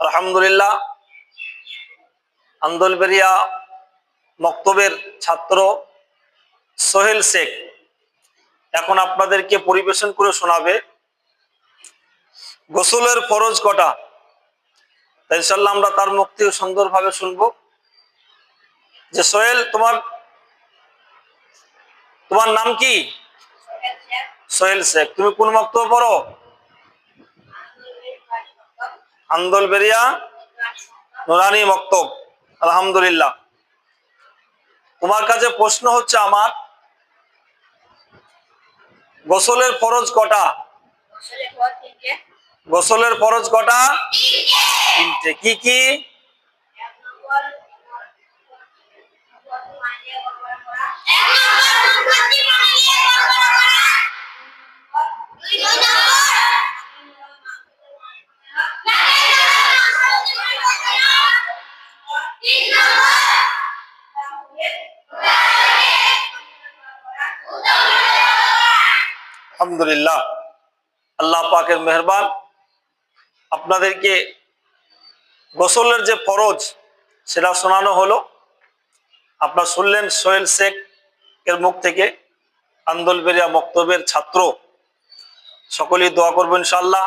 আলহামদুলিল্লাহ, আন্দোলবেরিয়া মক্তবের ছাত্র সোহেল শেখ এখন আপনাদেরকে পরিবেশন করে শোনাবে গোসলের ফরজ কটা। তাই ইনশাআল্লাহ আমরা তার মুখ থেকে সুন্দরভাবে শুনবো। যে সোহেল, তোমার নাম কি? সোহেল শেখ। তুমি কোন মক্তব পড়ো? আন্দোলবেরিয়া নুরানি মক্তব। আলহামদুলিল্লাহ। তোমার কাছে প্রশ্ন হচ্ছে আমার, গোসলের ফরজ কটা? গোসলের ফরজ কটা? তিনটে। কি কি? আলহামদুলিল্লাহ, আল্লাহ পাকের মেহেরবান। আপনাদেরকে গোসলের যে ফরজ সেটা শোনানো হলো। আপনারা শুনলেন সোহেল শেখ এর মুখ থেকে, আন্দোলবেরিয়া মক্তবের ছাত্র। সকলেই দোয়া করবেন ইনশাআল্লাহ